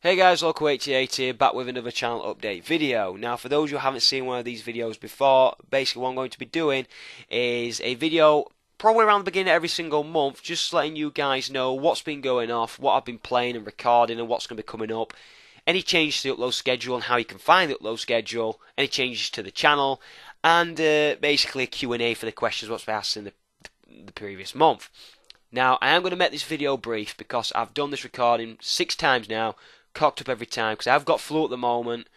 Hey guys, Loco88 here, back with another channel update video. Now for those who haven't seen one of these videos before, basically what I'm going to be doing is a video probably around the beginning of every single month, just letting you guys know what's been going off, what I've been playing and recording and what's going to be coming up, any changes to the upload schedule and how you can find the upload schedule, any changes to the channel, and basically a Q&A for the questions what's been asked in the previous month. Now I am going to make this video brief because I've done this recording 6 times now, cocked up every time because I've got flu at the moment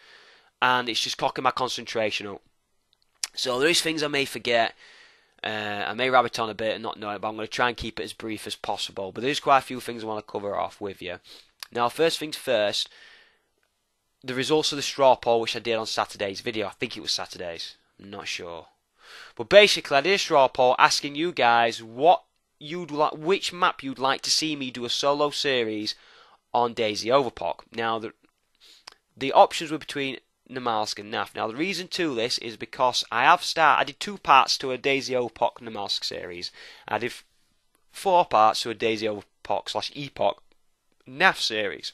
and it's just cocking my concentration up. So there is things I may forget, I may rabbit on a bit and not know it, but I'm going to try and keep it as brief as possible. But there's quite a few things I want to cover off with you. Now first things first, the results of the straw poll which I did on Saturday's video. I think it was Saturday's, I'm not sure. But basically I did a straw poll asking you guys which map you'd like to see me do a solo series on DayZ Overpoch. Now the options were between Namalsk and NAF. Now the reason to this is because I did 2 parts to a DayZ Overpoch Namalsk series. I did 4 parts to a DayZ Overpoch / Epoch NAF series.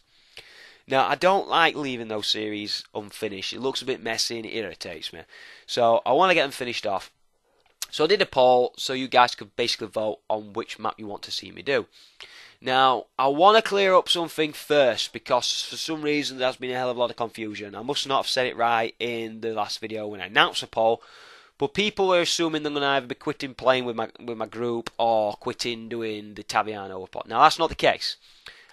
Now I don't like leaving those series unfinished. It looks a bit messy and it irritates me. So I want to get them finished off. So I did a poll so you guys could basically vote on which map you want to see me do. Now, I want to clear up something first because for some reason there's been a hell of a lot of confusion. I must not have said it right in the last video when I announced the poll, but people are assuming they're going to either be quitting playing with my group or quitting doing the Taviana Overpoch. Now, that's not the case.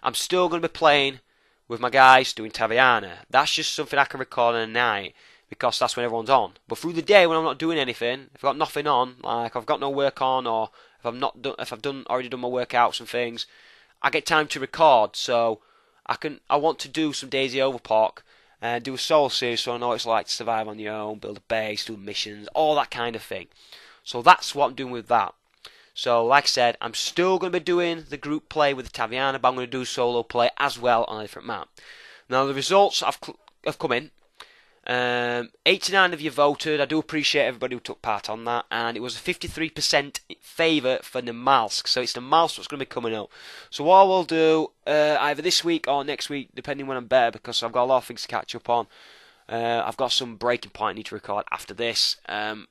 I'm still going to be playing with my guys doing Taviana. That's just something I can record in a night because that's when everyone's on. But through the day when I'm not doing anything, if I've got nothing on, like I've got no work on, or if I've already done my workouts and things, I get time to record, so I want to do some DayZ Overpoch and do a solo series so I know what it's like to survive on your own, build a base, do missions, all that kind of thing. So that's what I'm doing with that. So like I said, I'm still going to be doing the group play with the Taviana, but I'm going to do solo play as well on a different map. Now the results have come in. 89 of you voted. I do appreciate everybody who took part on that, and it was a 53% favour for Namalsk. So it's Namalsk that's going to be coming up. So what I will do either this week or next week, depending when I'm better, because I've got a lot of things to catch up on. I've got some breaking point I need to record after this. After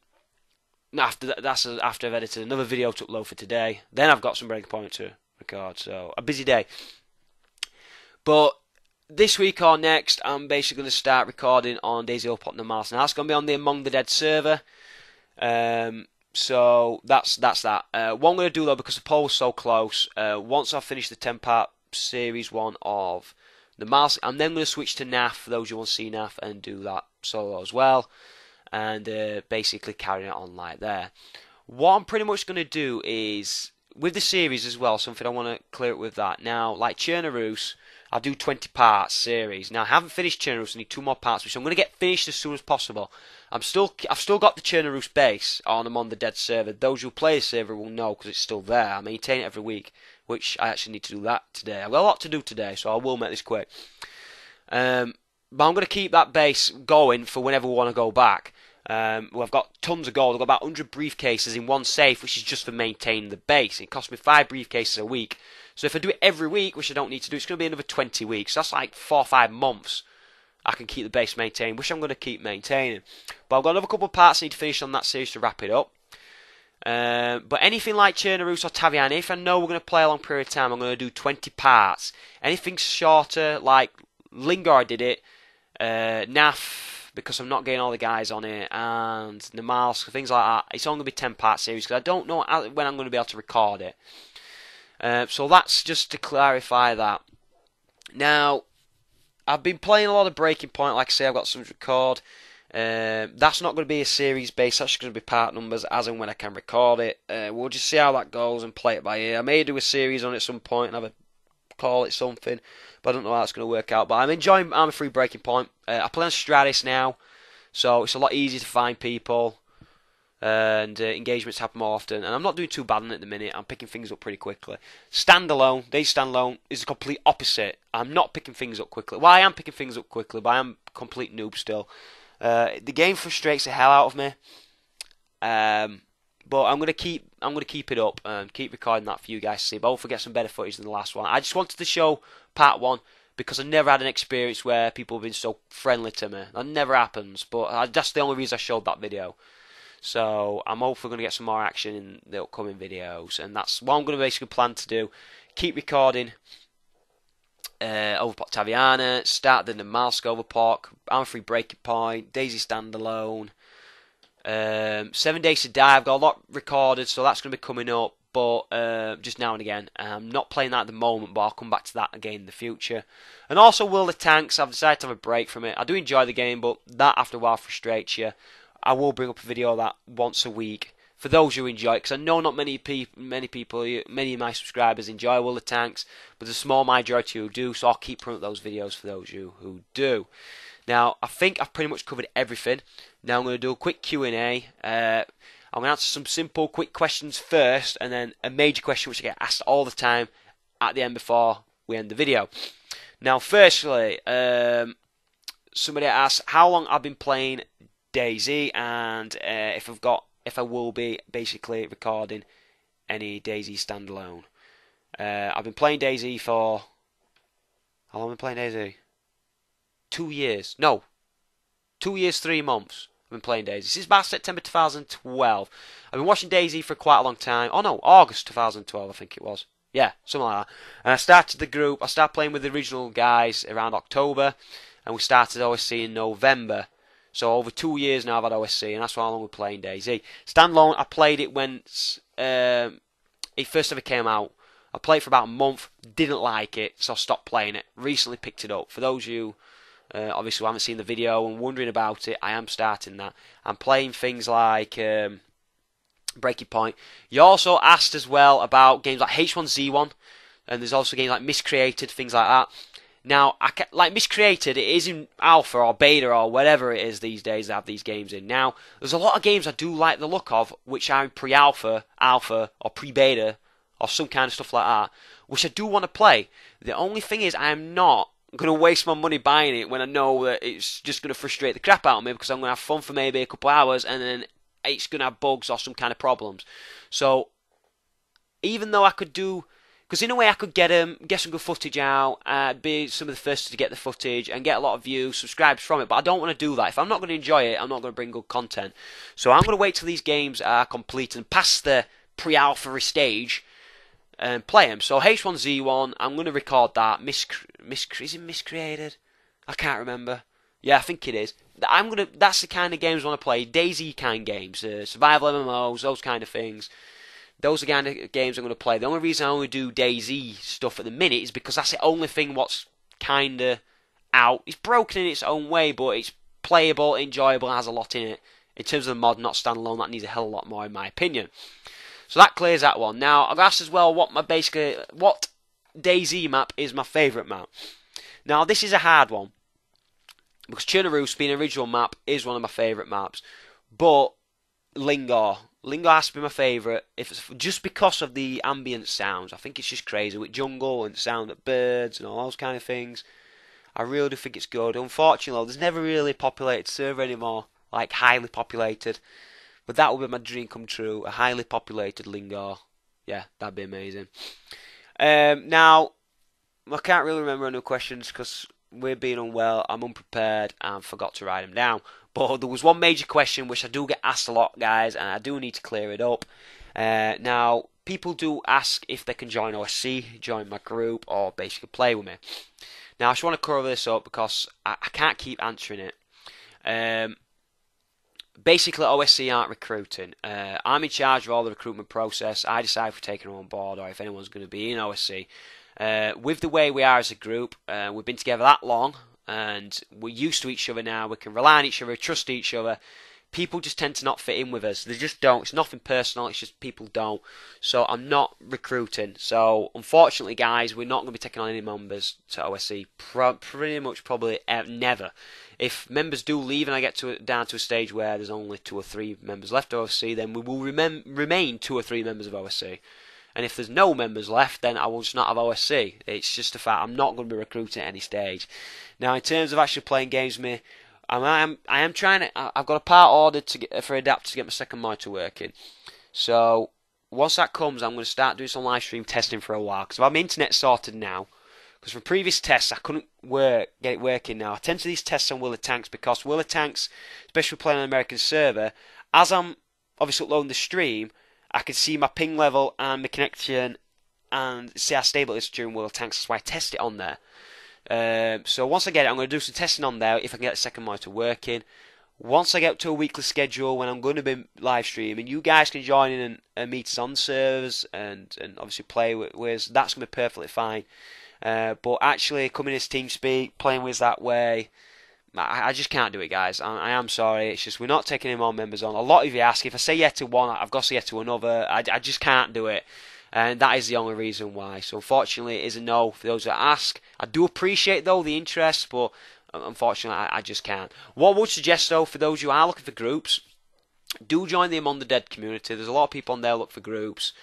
I've edited another video to upload for today. Then I've got some breaking point to record. So a busy day, but this week or next, I'm basically going to start recording on DayZ Overpoch Namalsk. Now that's going to be on the Among the Dead server. So that's that. What I'm going to do though, because the poll was so close, once I've finished the 10-part series 1 of Namalsk, I'm then going to switch to NAF for those who want to see NAF and do that solo as well, and basically carry it on like there. What I'm pretty much going to do is with the series as well, something I want to clear up with that. Now, like Chernarus, I'll do 20 parts series. Now I haven't finished Chernarus, I need 2 more parts, which I'm going to get finished as soon as possible. I've still got the Chernarus base on the Dead server. Those who play the server will know because it's still there. I maintain it every week, which I actually need to do that today. I've got a lot to do today, so I will make this quick. But I'm going to keep that base going for whenever we want to go back. I've got tons of gold. I've got about 100 briefcases in one safe, which is just for maintaining the base. It costs me 5 briefcases a week. So if I do it every week, which I don't need to do, it's going to be another 20 weeks. That's like 4 or 5 months I can keep the base maintained, which I'm going to keep maintaining. But I've got another couple of parts I need to finish on that series to wrap it up. But anything like Chernarus or Taviana, if I know we're going to play a long period of time, I'm going to do 20 parts. Anything shorter, like Lingard did it, NAF, because I'm not getting all the guys on it, and Namalsk, things like that, it's only going to be 10-part series, because I don't know when I'm going to be able to record it. So that's just to clarify that. Now, I've been playing a lot of Breaking Point, like I say, I've got some to record. That's not going to be a series based, that's just going to be part numbers as and when I can record it. We'll just see how that goes and play it by ear. I may do a series on it at some point and have a call it something, but I don't know how it's going to work out. But I'm enjoying Arma 3 Breaking Point. I play on Stratis now, so it's a lot easier to find people, and engagements happen more often, and I'm not doing too bad on it at the minute. I'm picking things up pretty quickly. Standalone, DayZ Standalone is the complete opposite. I'm not picking things up quickly. Well, I am picking things up quickly, but I am a complete noob still. The game frustrates the hell out of me. But I'm gonna keep it up and keep recording that for you guys to see. But hopefully get some better footage than the last one. I just wanted to show part 1 because I've never had an experience where people have been so friendly to me. That never happens, but that's the only reason I showed that video. So I'm hopefully going to get some more action in the upcoming videos, and that's what I'm going to basically plan to do. Keep recording Overclock Taviana, start the Malsk Overclock, Arma 3 Breaking Point, Daisy Standalone, 7 Days to Die. I've got a lot recorded, so that's going to be coming up, but just now and again. I'm not playing that at the moment, but I'll come back to that again in the future. And also World of Tanks, I've decided to have a break from it. I do enjoy the game, but that after a while frustrates you. I will bring up a video of that once a week for those who enjoy it, because I know not many people, many of my subscribers enjoy World of Tanks, but there's a small majority who do, so I'll keep putting up those videos for those who do. Now, I think I've pretty much covered everything. Now I'm going to do a quick Q&A. I'm going to answer some simple, quick questions first, and then a major question which I get asked all the time at the end before we end the video. Now, firstly, somebody asked how long I've been playing DayZ, and if I will be basically recording any DayZ standalone. I've been playing DayZ for... How long have I been playing DayZ? 2 years. No. 2 years, 3 months I've been playing DayZ. Since about September 2012. I've been watching DayZ for quite a long time. Oh no, August 2012 I think it was. Yeah, something like that. And I started the group. I started playing with the original guys around October, and we started OSC in November. So over 2 years now I've had OSC, and that's how long we're playing DayZ. Standalone, I played it when it first ever came out. I played it for about a month, didn't like it, so I stopped playing it. Recently picked it up. For those of you obviously who haven't seen the video and wondering about it, I am starting that. I'm playing things like Breaking Point. You also asked as well about games like H1Z1, and there's also games like Miscreated, things like that. Now, like Miscreated, it is in alpha or beta or whatever it is these days that have these games in. Now, there's a lot of games I do like the look of, which are in pre-alpha, alpha, or pre-beta, or some kind of stuff like that, which I do want to play. The only thing is, I am not going to waste my money buying it when I know that it's just going to frustrate the crap out of me, because I'm going to have fun for maybe a couple hours, and then it's going to have bugs or some kind of problems. So, even though I could do... Because in a way I could get some good footage out, be some of the first to get the footage, and get a lot of views, subscribes from it, but I don't want to do that. If I'm not going to enjoy it, I'm not going to bring good content. So I'm going to wait till these games are complete and past the pre-alpha stage, and play them. So H1Z1, I'm going to record that. Is it Miscreated? I can't remember. Yeah, I think it is. That's the kind of games I want to play. DayZ kind games, survival MMOs, those kind of things. Those are the kind of games I'm going to play. The only reason I only do DayZ stuff at the minute is because that's the only thing what's kind of out. It's broken in its own way, but it's playable, enjoyable, and has a lot in it. In terms of the mod, not standalone, that needs a hell of a lot more, in my opinion. So that clears that one. Now, I've asked as well what DayZ map is my favourite map. Now, this is a hard one, because Chernarus, being an original map, is one of my favourite maps. But Lingor has to be my favourite, if it's just because of the ambient sounds. I think it's just crazy with jungle and the sound of birds and all those kind of things. I really do think it's good. Unfortunately, there's never really a populated server anymore, like highly populated. But that would be my dream come true, a highly populated Lingor. Yeah, that'd be amazing. Now, I can't really remember any questions because we're being unwell, I'm unprepared, and forgot to write them down. But there was one major question which I do get asked a lot, guys, and I do need to clear it up. Now, people do ask if they can join OSC, join my group, or basically play with me. Now, I just want to cover this up because I can't keep answering it. Basically, OSC aren't recruiting. I'm in charge of all the recruitment process. I decide if we're taking them on board or if anyone's going to be in OSC. With the way we are as a group, we've been together that long, and we're used to each other now. We can rely on each other, trust each other. People just tend to not fit in with us. They just don't. It's nothing personal. It's just people don't. So I'm not recruiting. So unfortunately, guys, we're not going to be taking on any members to OSC. Pretty much probably never. If members do leave and I get down to a stage where there's only 2 or 3 members left of OSC, then we will remain 2 or 3 members of OSC. And if there's no members left, then I will just not have OSC. It's just a fact. I'm not going to be recruiting at any stage. Now, in terms of actually playing games with me, I am trying to. I've got a part ordered for Adapter to get my second monitor working. So once that comes, I'm going to start doing some live stream testing for a while. Because I've my internet sorted now. because from previous tests I couldn't get it working. Now I tend to these tests on World of Tanks because World of Tanks, especially playing on an American server, as I'm obviously uploading the stream, I can see my ping level and my connection and see how stable it is during World of Tanks. That's why I test it on there. So once I get it, I'm going to do some testing on there if I can get the second monitor working. Once I get up to a weekly schedule when I'm going to be live streaming, you guys can join in and meet us on the servers and obviously play with us. That's going to be perfectly fine. But actually coming as TeamSpeak, playing with us that way, I just can't do it, guys. I am sorry. It's just we're not taking any more members on. A lot of you ask, if I say yes to one, I've got to say yes to another. I just can't do it. And that is the only reason why. So unfortunately, it is a no for those that ask. I do appreciate, though, the interest, but unfortunately, I just can't. What I would suggest, though, for those who are looking for groups, do join the Among the Dead community. There's a lot of people on there looking for groups.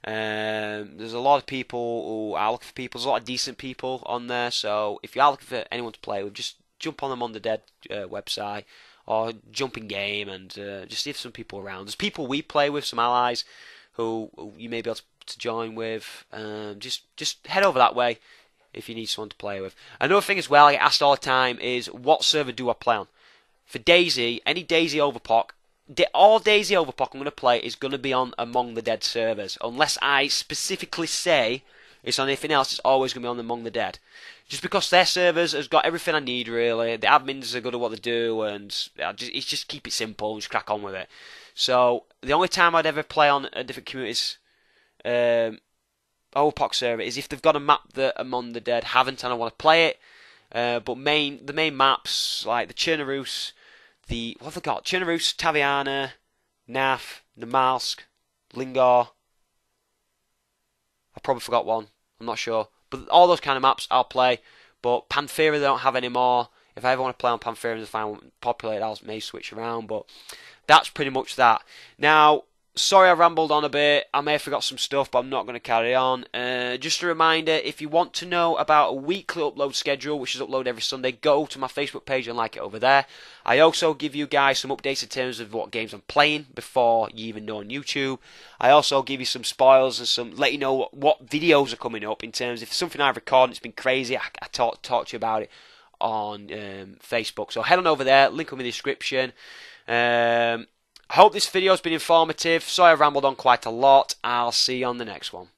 There's a lot of people who are looking for people. There's a lot of decent people on there. So if you are looking for anyone to play with, just jump on the Among the Dead website or jump in game and just see if some people around. There's people we play with, some allies who you may be able to join with. Just head over that way if you need someone to play with. Another thing as well I get asked all the time is, what server do I play on? For DayZ, any DayZ Overclock, all DayZ Overclock I'm going to play is going to be on Among the Dead servers. Unless I specifically say it's on anything else, it's always going to be on Among the Dead. Just because their servers has got everything I need, really. The admins are good at what they do, and it's just keep it simple and just crack on with it. So the only time I'd ever play on a different community's Overclock server is if they've got a map that Among the Dead haven't and I want to play it. But the main maps like the Chernarus, what have they got? Chernarus, Taviana, Naf, Namalsk, Lingor. I probably forgot one. I'm not sure. But all those kind of maps I'll play. But Pantheria they don't have anymore. If I ever want to play on Pantheria and find one populated, I may switch around. But that's pretty much that. Now, sorry I rambled on a bit. I may have forgot some stuff, but I'm not going to carry on. Just a reminder, if you want to know about a weekly upload schedule, which is uploaded every Sunday, go to my Facebook page and like it over there. I also give you guys some updates in terms of what games I'm playing before you even know on YouTube. I also give you some spoils and let you know what videos are coming up in terms of if something I've recorded, it's been crazy, I talk to you about it on Facebook. So head on over there, link in the description. I hope this video has been informative. Sorry I rambled on quite a lot. I'll see you on the next one.